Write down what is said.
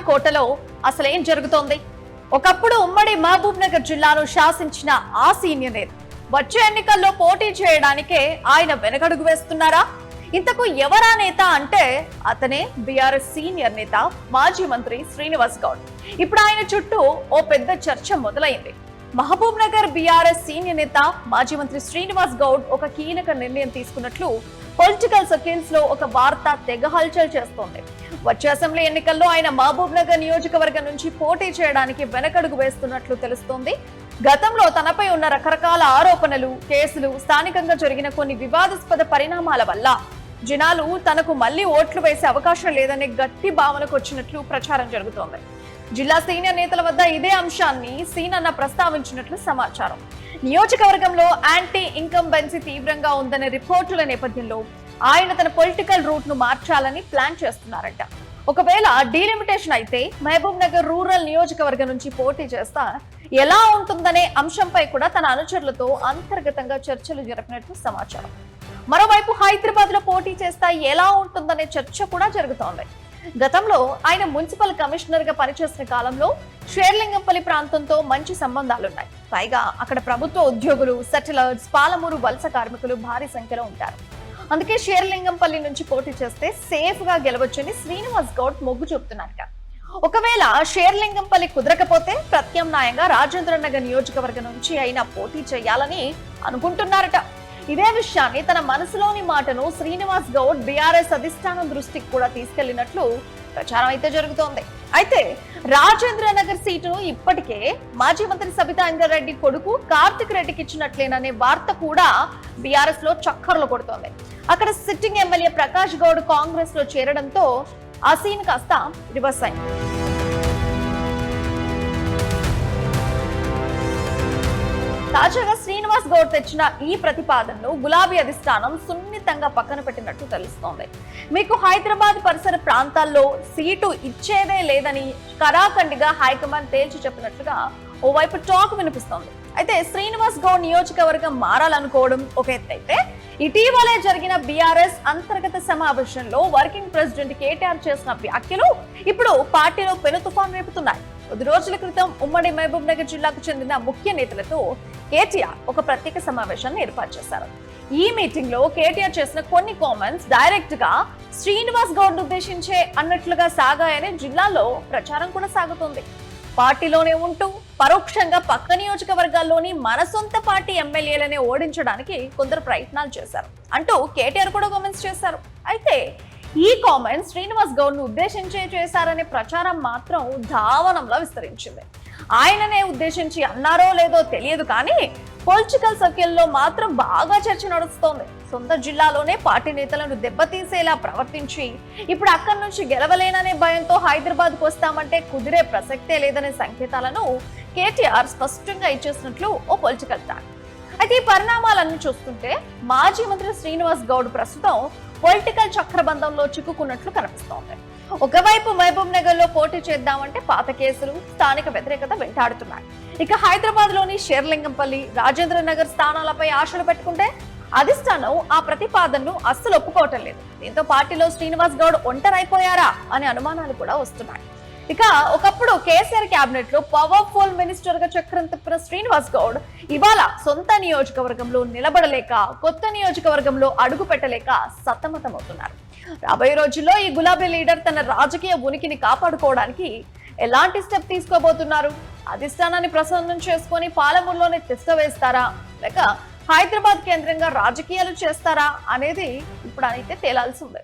గులాబీ కోటలో అసలేం జరుగుతోంది? ఒకప్పుడు ఉమ్మడి మహబూబ్ నగర్ జిల్లాను శాసించిన ఆ సీనియర్ నేత వచ్చే ఎన్నికల్లో పోటీ చేయడానికే ఆయన వెనకడుగు వేస్తున్నారా? ఇంతకు ఎవరా నేత అంటే అతనే బీఆర్ఎస్ సీనియర్ నేత మాజీ మంత్రి శ్రీనివాస్ గౌడ్. ఇప్పుడు ఆయన చుట్టూ ఓ పెద్ద చర్చ మొదలైంది. మహబూబ్ నగర్ బీఆర్ఎస్ సీనియర్ నేత మాజీ మంత్రి శ్రీనివాస్ గౌడ్ ఒక కీలక నిర్ణయం తీసుకున్నట్లు పొలిటికల్ సర్కిల్స్ లో ఒక వార్త తెగ హల్చల్ చేస్తోంది. వచ్చే అసెంబ్లీ ఎన్నికల్లో ఆయన మహబూబ్ నగర్ నియోజకవర్గం నుంచి పోటీ చేయడానికి వెనకడుగు వేస్తున్నట్లు తెలుస్తోంది. గతంలో తనపై ఉన్న రకరకాల ఆరోపణలు, కేసులు, స్థానికంగా జరిగిన కొన్ని వివాదాస్పద పరిణామాల వల్ల జనాలు తనకు మళ్లీ ఓట్లు వేసే అవకాశం లేదనే గట్టి భావనకు వచ్చినట్లు ప్రచారం జరుగుతోంది. జిల్లా సీనియర్ నేతల వద్ద ఇదే అంశాన్ని సీనన్న ప్రస్తావించినట్లు సమాచారం. నియోజకవర్గంలో యాంటీ ఇన్కంబెన్సీ తీవ్రంగా ఉందనే రిపోర్టుల నేపథ్యంలో ఆయన తన పొలిటికల్ రూట్ ను మార్చాలని ప్లాన్ చేస్తున్నారట. ఒకవేళ డీలిమిటేషన్ అయితే మహబూబ్ నగర్ రూరల్ నియోజకవర్గం నుంచి పోటీ చేస్తా ఎలా ఉంటుందనే అంశంపై కూడా తన అనుచరులతో అంతర్గతంగా చర్చలు జరిపినట్లు సమాచారం. మరోవైపు హైదరాబాద్ లో పోటీ చేస్తా ఎలా ఉంటుందనే చర్చ కూడా జరుగుతోంది. గతంలో ఆయన మున్సిపల్ కమిషనర్ గా పనిచేసిన కాలంలో షేర్లింగంపల్లి ప్రాంతంతో మంచి సంబంధాలున్నాయి. పైగా అక్కడ ప్రభుత్వ ఉద్యోగులు, సెటిలర్స్, పాలమూరు వలస కార్మికులు భారీ సంఖ్యలో ఉంటారు. అందుకే షేర్లింగంపల్లి నుంచి పోటీ చేస్తే సేఫ్ గా గెలవచ్చని శ్రీనివాస్ గౌడ్ మొగ్గు చూపుతున్నారట. ఒకవేళ షేర్లింగంపల్లి కుదరకపోతే ప్రత్యామ్నాయంగా రాజేంద్ర నగర్ నియోజకవర్గం నుంచి అయినా పోటీ చేయాలని అనుకుంటున్నారట. ఇదే విషయాన్ని తన మనసులోని మాటను శ్రీనివాస్ గౌడ్ బీఆర్ఎస్ అధిష్టానం దృష్టికి కూడా తీసుకెళ్లినట్లు ప్రచారం అయితే జరుగుతోంది. అయితే రాజేంద్ర నగర్ సీటును ఇప్పటికే మాజీ మంత్రి సబితా ఇంద్రారెడ్డి కొడుకు కార్తిక్ రెడ్డికి ఇచ్చినట్లేననే వార్త కూడా బీఆర్ఎస్ లో చక్కర్లు కొడుతోంది. అక్కడ సిట్టింగ్ ఎమ్మెల్యే ప్రకాష్ గౌడ్ కాంగ్రెస్ లో చేరడంతో ఆ సీన్ కాస్త రివర్స్ అయింది. తాజాగా శ్రీనివాస్ గౌడ్ తెచ్చిన ఈ ప్రతిపాదనను గులాబీ అధిష్టానం సున్నితంగా పక్కన పెట్టినట్టు తెలుస్తోంది. మీకు హైదరాబాద్ పరిసర ప్రాంతాల్లో సీటు ఇచ్చేదే లేదని కరాఖండిగా హైకమాండ్ తేల్చి చెప్పినట్లుగా ఓవైపు టాక్ వినిపిస్తోంది. అయితే శ్రీనివాస్ గౌడ్ నియోజకవర్గం మారాలనుకోవడం ఒక ఎత్తైతే, ఇటీవలే జరిగిన బీఆర్ఎస్ అంతర్గత సమావేశంలో వర్కింగ్ ప్రెసిడెంట్ కేటీఆర్ చేసిన వ్యాఖ్యలు ఇప్పుడు పార్టీలో పెను తుఫాన్ రేపుతున్నాయి. 10 రోజుల క్రితం ఉమ్మడి మహబూబ్ నగర్ జిల్లాకు చెందిన ముఖ్య నేతలతో కేటీఆర్ ఒక ప్రత్యేక సమావేశాన్ని ఏర్పాటు చేశారు. ఈ మీటింగ్ లో కేటీఆర్ చేసిన కొన్ని కామెంట్స్ డైరెక్ట్ గా శ్రీనివాస్ గౌడ్ ఉద్దేశించే అన్నట్లుగా సాగాయని జిల్లాలో ప్రచారం కూడా సాగుతుంది. పార్టీలోనే ఉంటూ పరోక్షంగా పక్క నియోజకవర్గాల్లోని మన సొంత పార్టీ ఎమ్మెల్యేలనే ఓడించడానికి కొందరు ప్రయత్నాలు చేశారు అంటూ కేటీఆర్ కూడా కామెంట్స్ చేశారు. అయితే ఈ కామెంట్స్ శ్రీనివాస్ గౌడ్ ను ఉద్దేశించే చేశారనే ప్రచారం మాత్రం ధావనంలో విస్తరించింది. ఆయననే ఉద్దేశించి అన్నారో లేదో తెలియదు కానీ పొలిటికల్ సర్కిల్లో మాత్రం బాగా చర్చ నడుస్తోంది. సొంత జిల్లాలోనే పార్టీ నేతలను దెబ్బతీసేలా ప్రవర్తించి ఇప్పుడు అక్కడి నుంచి గెలవలేననే భయంతో హైదరాబాద్ కు వస్తామంటే కుదిరే ప్రసక్తే లేదనే సంకేతాలను కేటీఆర్ స్పష్టంగా ఇచ్చేసినట్లు ఓ పొలిటికల్ టాక్. అయితే ఈ పరిణామాలన్నీ చూస్తుంటే మాజీ మంత్రి శ్రీనివాస్ గౌడ్ ప్రస్తుతం పొలిటికల్ చక్రబంధంలో చిక్కుకున్నట్లు కనిపిస్తోంది. ఒకవైపు మహబూబ్ నగర్ లో పోటీ చేద్దామంటే పాత కేసులు, స్థానిక వ్యతిరేకత వెంటాడుతున్నాయి. ఇక హైదరాబాద్ లోని షేర్లింగంపల్లి, రాజేంద్ర నగర్ స్థానాలపై ఆశలు పెట్టుకుంటే అధిష్టానం ఆ ప్రతిపాదనను అస్సలు ఒప్పుకోవటం లేదు. దీంతో పార్టీలో శ్రీనివాస్ గౌడ్ ఒంటరైపోయారా అనే అనుమానాలు కూడా వస్తున్నాయి. ఇక ఒకప్పుడు కేసీఆర్ క్యాబినెట్ లో పవర్ఫుల్ మినిస్టర్ గా చక్రం తిప్పిన శ్రీనివాస్ గౌడ్ ఇవాళ సొంత నియోజకవర్గంలో నిలబడలేక, కొత్త నియోజకవర్గంలో అడుగు పెట్టలేక సతమతమవుతున్నారు. రాబోయే రోజుల్లో ఈ గులాబీ లీడర్ తన రాజకీయ ఉనికిని కాపాడుకోవడానికి ఎలాంటి స్టెప్ తీసుకోబోతున్నారు? అధిష్టానాన్ని ప్రసన్నం చేసుకుని పాలమూరులోనే తిష్ట వేస్తారా, లేక హైదరాబాద్ కేంద్రంగా రాజకీయాలు చేస్తారా అనేది ఇప్పుడు అయితే తేలాల్సి ఉంది.